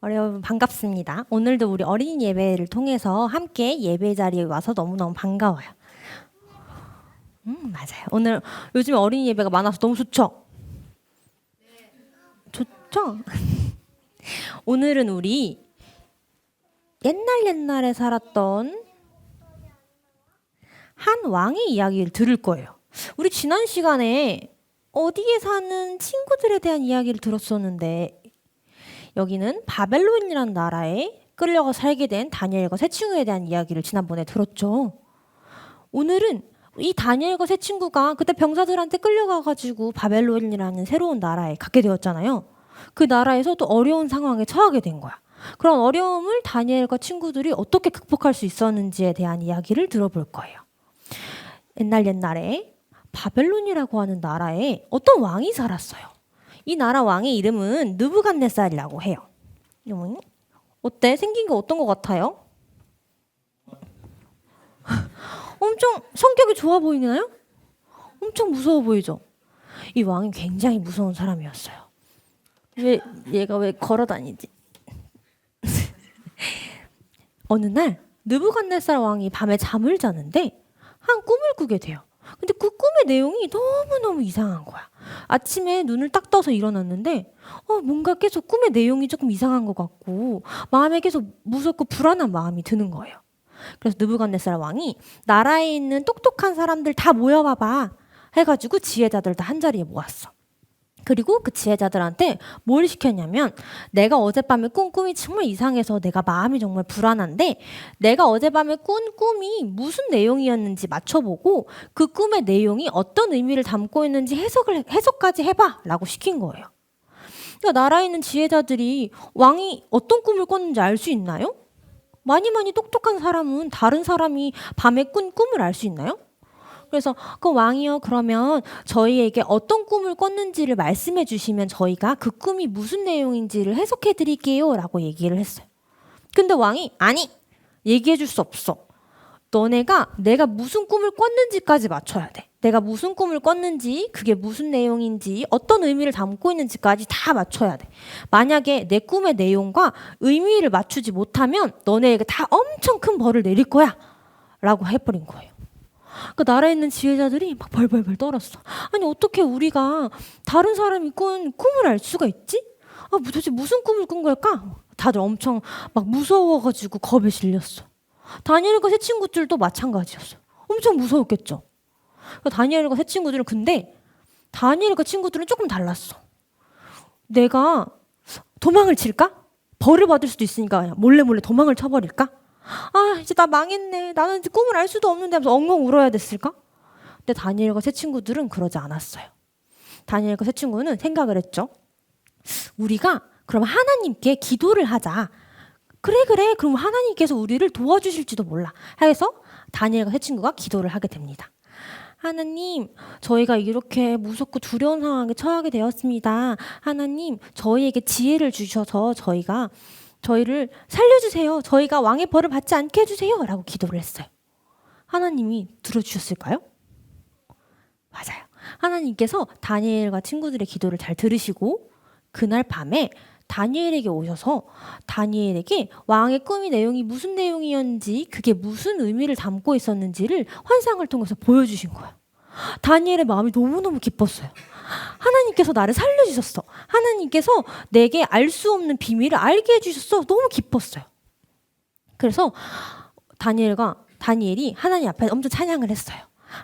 여러분 반갑습니다. 오늘도 우리 어린이 예배를 통해서 함께 예배 자리에 와서 너무너무 반가워요. 맞아요. 오늘 요즘 어린이 예배가 많아서 너무 좋죠? 좋죠? 오늘은 우리 옛날에 살았던 한 왕의 이야기를 들을 거예요. 우리 지난 시간에 어디에 사는 친구들에 대한 이야기를 들었었는데 여기는 바벨론이라는 나라에 끌려가 살게 된 다니엘과 세 친구에 대한 이야기를 지난번에 들었죠. 오늘은 이 다니엘과 세 친구가 그때 병사들한테 끌려가가지고 바벨론이라는 새로운 나라에 가게 되었잖아요. 그 나라에서 또 어려운 상황에 처하게 된 거야. 그런 어려움을 다니엘과 친구들이 어떻게 극복할 수 있었는지에 대한 이야기를 들어볼 거예요. 옛날에 바벨론이라고 하는 나라에 어떤 왕이 살았어요. 이 나라 왕의 이름은 느부갓네살이라고 해요. 어때? 생긴 게 어떤 것 같아요? 엄청 성격이 좋아 보이나요? 엄청 무서워 보이죠? 이 왕이 굉장히 무서운 사람이었어요. 얘가 왜 걸어 다니지? 어느 날 느부갓네살 왕이 밤에 잠을 자는데 한 꿈을 꾸게 돼요. 근데 그 꿈의 내용이 너무너무 이상한 거야. 아침에 눈을 딱 떠서 일어났는데 뭔가 계속 꿈의 내용이 조금 이상한 것 같고 마음에 계속 무섭고 불안한 마음이 드는 거예요. 그래서 느부갓네살 왕이 나라에 있는 똑똑한 사람들 다 모여봐봐 해가지고 지혜자들 다 한자리에 모았어. 그리고 그 지혜자들한테 뭘 시켰냐면 내가 어젯밤에 꾼 꿈이 정말 이상해서 내가 마음이 정말 불안한데 내가 어젯밤에 꾼 꿈이 무슨 내용이었는지 맞춰보고 그 꿈의 내용이 어떤 의미를 담고 있는지 해석까지 해봐 라고 시킨 거예요. 그러니까 나라에 있는 지혜자들이 왕이 어떤 꿈을 꿨는지 알 수 있나요? 많이 똑똑한 사람은 다른 사람이 밤에 꾼 꿈을 알 수 있나요? 그래서 그 왕이요, 그러면 저희에게 어떤 꿈을 꿨는지를 말씀해 주시면 저희가 그 꿈이 무슨 내용인지를 해석해 드릴게요 라고 얘기를 했어요. 근데 왕이 아니, 얘기해 줄 수 없어. 너네가 내가 무슨 꿈을 꿨는지까지 맞춰야 돼. 내가 무슨 꿈을 꿨는지, 그게 무슨 내용인지, 어떤 의미를 담고 있는지까지 다 맞춰야 돼. 만약에 내 꿈의 내용과 의미를 맞추지 못하면 너네에게 다 엄청 큰 벌을 내릴 거야 라고 해버린 거예요. 그 나라에 있는 지혜자들이 막 벌벌 떨었어. 아니 어떻게 우리가 다른 사람이 꾼 꿈을 알 수가 있지? 도대체 무슨 꿈을 꾼 걸까? 다들 엄청 막 무서워가지고 겁에 질렸어. 다니엘과 세 친구들도 마찬가지였어. 엄청 무서웠겠죠. 다니엘과 세 친구들은 근데 다니엘과 친구들은 조금 달랐어. 내가 도망을 칠까? 벌을 받을 수도 있으니까 몰래 도망을 쳐버릴까? 이제 나 망했네. 나는 이제 꿈을 알 수도 없는데 하면서 엉엉 울어야 됐을까? 근데 다니엘과 세 친구들은 그러지 않았어요. 다니엘과 세 친구는 생각을 했죠. 우리가 그럼 하나님께 기도를 하자. 그래. 그럼 하나님께서 우리를 도와주실지도 몰라. 해서 다니엘과 세 친구가 기도를 하게 됩니다. 하나님, 저희가 이렇게 무섭고 두려운 상황에 처하게 되었습니다. 하나님, 저희에게 지혜를 주셔서 저희를 살려주세요. 저희가 왕의 벌을 받지 않게 해주세요. 라고 기도를 했어요. 하나님이 들어주셨을까요? 맞아요. 하나님께서 다니엘과 친구들의 기도를 잘 들으시고 그날 밤에 다니엘에게 오셔서 다니엘에게 왕의 꿈의 내용이 무슨 내용이었는지 그게 무슨 의미를 담고 있었는지를 환상을 통해서 보여주신 거예요. 다니엘의 마음이 너무너무 기뻤어요. 하나님께서 나를 살려주셨어. 하나님께서 내게 알 수 없는 비밀을 알게 해주셨어. 너무 기뻤어요. 그래서 다니엘이 하나님 앞에 엄청 찬양을 했어요.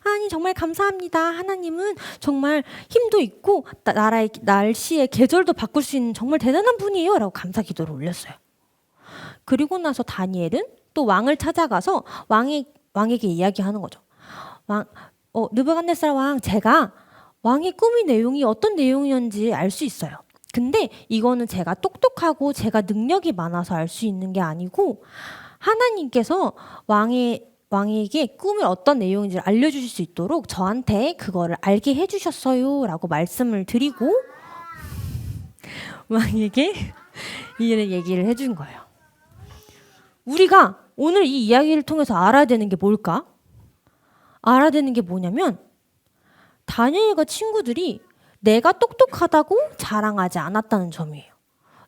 하나님 정말 감사합니다. 하나님은 정말 힘도 있고 나라의 날씨의 계절도 바꿀 수 있는 정말 대단한 분이에요. 라고 감사 기도를 올렸어요. 그리고 나서 다니엘은 또 왕을 찾아가서 왕에게 이야기하는 거죠. 느부갓네살 왕, 제가 왕의 꿈의 내용이 어떤 내용이었는지 알 수 있어요. 근데 이거는 제가 똑똑하고 제가 능력이 많아서 알 수 있는 게 아니고 하나님께서 왕에게 꿈을 어떤 내용인지 알려주실 수 있도록 저한테 그거를 알게 해주셨어요 라고 말씀을 드리고 왕에게 이런 얘기를 해준 거예요. 우리가 오늘 이 이야기를 통해서 알아야 되는 게 뭘까? 알아야 되는 게 뭐냐면 다니엘과 친구들이 내가 똑똑하다고 자랑하지 않았다는 점이에요.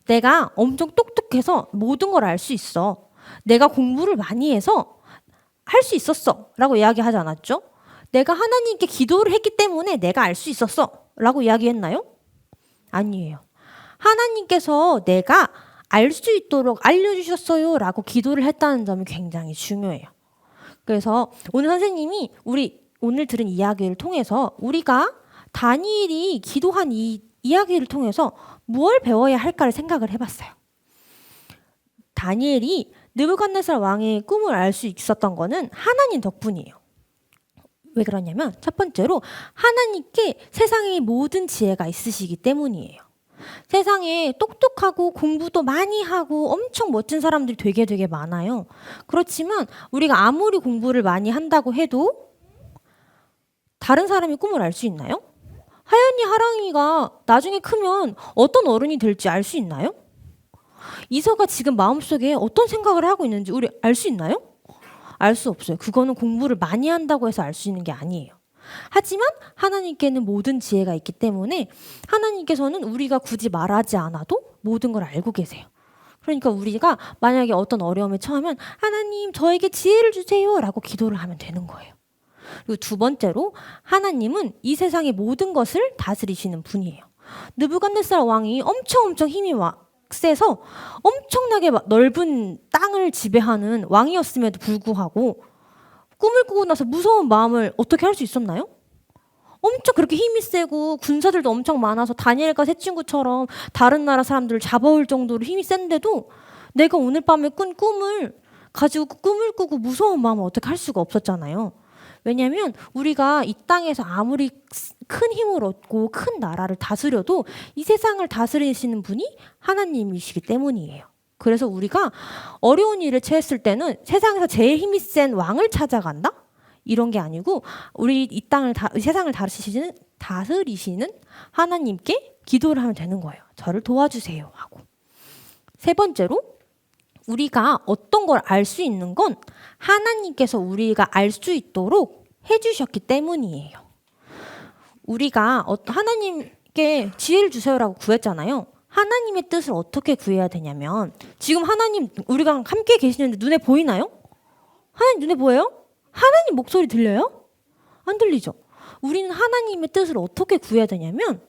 내가 엄청 똑똑해서 모든 걸 알 수 있어. 내가 공부를 많이 해서 할 수 있었어. 라고 이야기하지 않았죠? 내가 하나님께 기도를 했기 때문에 내가 알 수 있었어. 라고 이야기했나요? 아니에요. 하나님께서 내가 알 수 있도록 알려주셨어요. 라고 기도를 했다는 점이 굉장히 중요해요. 그래서 오늘 선생님이 우리 오늘 들은 이야기를 통해서 우리가 다니엘이 기도한 이 이야기를 통해서 무엇을 배워야 할까를 생각을 해봤어요. 다니엘이 느부갓네살 왕의 꿈을 알 수 있었던 거는 하나님 덕분이에요. 왜 그러냐면 첫 번째로 하나님께 세상의 모든 지혜가 있으시기 때문이에요. 세상에 똑똑하고 공부도 많이 하고 엄청 멋진 사람들이 되게 많아요. 그렇지만 우리가 아무리 공부를 많이 한다고 해도 다른 사람이 꿈을 알 수 있나요? 하연이, 하랑이가 나중에 크면 어떤 어른이 될지 알 수 있나요? 이서가 지금 마음속에 어떤 생각을 하고 있는지 우리 알 수 있나요? 알 수 없어요. 그거는 공부를 많이 한다고 해서 알 수 있는 게 아니에요. 하지만 하나님께는 모든 지혜가 있기 때문에 하나님께서는 우리가 굳이 말하지 않아도 모든 걸 알고 계세요. 그러니까 우리가 만약에 어떤 어려움에 처하면 하나님 저에게 지혜를 주세요 라고 기도를 하면 되는 거예요. 그리고 두 번째로 하나님은 이 세상의 모든 것을 다스리시는 분이에요. 느부갓네살 왕이 엄청 힘이 세서 엄청나게 넓은 땅을 지배하는 왕이었음에도 불구하고 꿈을 꾸고 나서 무서운 마음을 어떻게 할 수 있었나요? 엄청 그렇게 힘이 세고 군사들도 엄청 많아서 다니엘과 세 친구처럼 다른 나라 사람들을 잡아올 정도로 힘이 센데도 내가 오늘 밤에 꾼 꿈을 가지고 꿈을 꾸고 무서운 마음을 어떻게 할 수가 없었잖아요. 왜냐하면 우리가 이 땅에서 아무리 큰 힘을 얻고 큰 나라를 다스려도 이 세상을 다스리시는 분이 하나님이시기 때문이에요. 그래서 우리가 어려운 일을 처했을 때는 세상에서 제일 힘이 센 왕을 찾아간다? 이런 게 아니고 우리 이 땅을 이 세상을 다스리시는 하나님께 기도를 하면 되는 거예요. 저를 도와주세요 하고. 세 번째로 우리가 어떤 걸 알 수 있는 건 하나님께서 우리가 알 수 있도록 해주셨기 때문이에요. 우리가 하나님께 지혜를 주세요라고 구했잖아요. 하나님의 뜻을 어떻게 구해야 되냐면 지금 하나님 우리가 함께 계시는데 눈에 보이나요? 하나님 눈에 보여요? 하나님 목소리 들려요? 안 들리죠? 우리는 하나님의 뜻을 어떻게 구해야 되냐면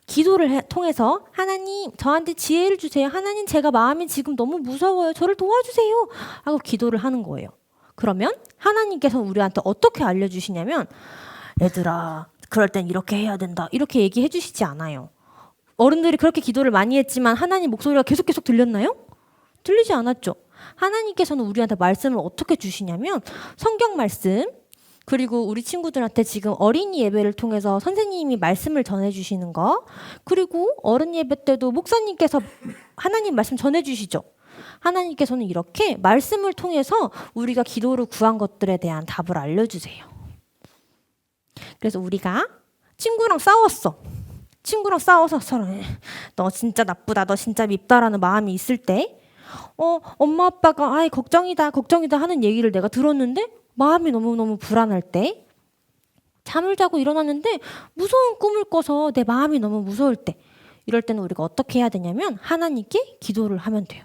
기도를 통해서 하나님 저한테 지혜를 주세요. 하나님 제가 마음이 지금 너무 무서워요. 저를 도와주세요. 하고 기도를 하는 거예요. 그러면 하나님께서 우리한테 어떻게 알려주시냐면 얘들아 그럴 땐 이렇게 해야 된다. 이렇게 얘기해 주시지 않아요. 어른들이 그렇게 기도를 많이 했지만 하나님 목소리가 계속 들렸나요? 들리지 않았죠. 하나님께서는 우리한테 말씀을 어떻게 주시냐면 성경 말씀 그리고 우리 친구들한테 지금 어린이 예배를 통해서 선생님이 말씀을 전해주시는 거 그리고 어른 예배 때도 목사님께서 하나님 말씀 전해주시죠. 하나님께서는 이렇게 말씀을 통해서 우리가 기도를 구한 것들에 대한 답을 알려주세요. 그래서 우리가 친구랑 싸웠어. 친구랑 싸워서 서로 너 진짜 나쁘다, 너 진짜 밉다라는 마음이 있을 때 엄마 아빠가 아이 걱정이다 하는 얘기를 내가 들었는데 마음이 너무너무 불안할 때 잠을 자고 일어났는데 무서운 꿈을 꿔서 내 마음이 너무 무서울 때 이럴 때는 우리가 어떻게 해야 되냐면 하나님께 기도를 하면 돼요.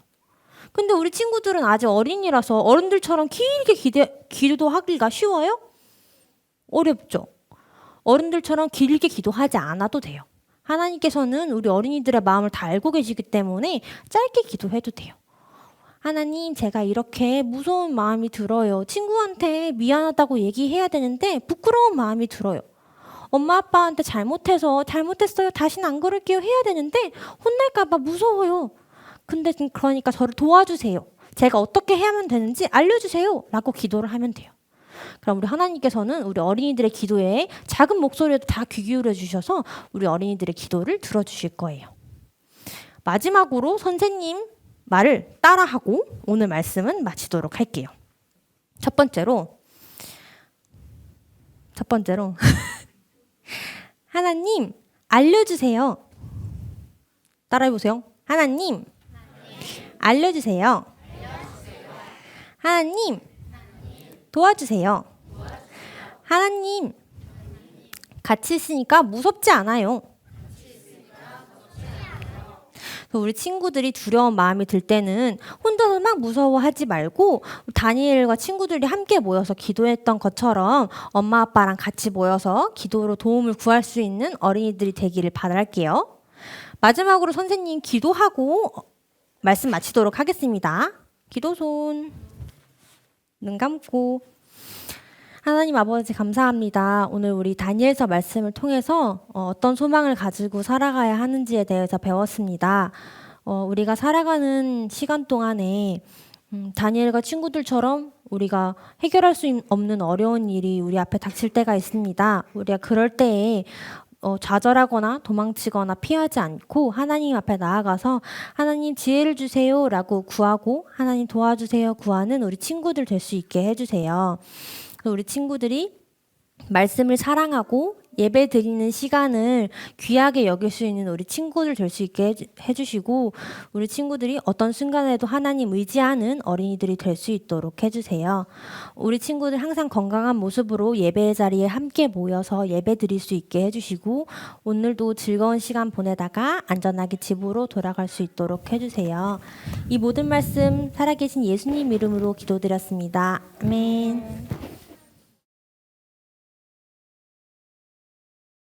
근데 우리 친구들은 아직 어린이라서 어른들처럼 길게 기도하기가 쉬워요? 어렵죠. 어른들처럼 길게 기도하지 않아도 돼요. 하나님께서는 우리 어린이들의 마음을 다 알고 계시기 때문에 짧게 기도해도 돼요. 하나님 제가 이렇게 무서운 마음이 들어요. 친구한테 미안하다고 얘기해야 되는데 부끄러운 마음이 들어요. 엄마 아빠한테 잘못했어요. 다시는 안 그럴게요 해야 되는데 혼날까 봐 무서워요. 근데 그러니까 저를 도와주세요. 제가 어떻게 해야만 되는지 알려주세요. 라고 기도를 하면 돼요. 그럼 우리 하나님께서는 우리 어린이들의 기도에 작은 목소리에도 다 귀 기울여 주셔서 우리 어린이들의 기도를 들어주실 거예요. 마지막으로 선생님 말을 따라하고 오늘 말씀은 마치도록 할게요. 첫 번째로 하나님 알려주세요. 따라해보세요. 하나님 알려주세요. 하나님 도와주세요. 하나님 같이 있으니까 무섭지 않아요. 그래서 우리 친구들이 두려운 마음이 들 때는 혼자서 막 무서워하지 말고 다니엘과 친구들이 함께 모여서 기도했던 것처럼 엄마 아빠랑 같이 모여서 기도로 도움을 구할 수 있는 어린이들이 되기를 바랄게요. 마지막으로 선생님 기도하고 말씀 마치도록 하겠습니다. 기도손 눈 감고. 하나님 아버지 감사합니다. 오늘 우리 다니엘서 말씀을 통해서 어떤 소망을 가지고 살아가야 하는지에 대해서 배웠습니다. 우리가 살아가는 시간 동안에 다니엘과 친구들처럼 우리가 해결할 수 없는 어려운 일이 우리 앞에 닥칠 때가 있습니다. 우리가 그럴 때에 좌절하거나 도망치거나 피하지 않고 하나님 앞에 나아가서 하나님 지혜를 주세요 라고 구하고 하나님 도와주세요 구하는 우리 친구들 될 수 있게 해주세요. 우리 친구들이 말씀을 사랑하고 예배 드리는 시간을 귀하게 여길 수 있는 우리 친구들 될 수 있게 해주시고 우리 친구들이 어떤 순간에도 하나님 의지하는 어린이들이 될 수 있도록 해주세요. 우리 친구들 항상 건강한 모습으로 예배의 자리에 함께 모여서 예배 드릴 수 있게 해주시고 오늘도 즐거운 시간 보내다가 안전하게 집으로 돌아갈 수 있도록 해주세요. 이 모든 말씀 살아계신 예수님 이름으로 기도드렸습니다. 아멘.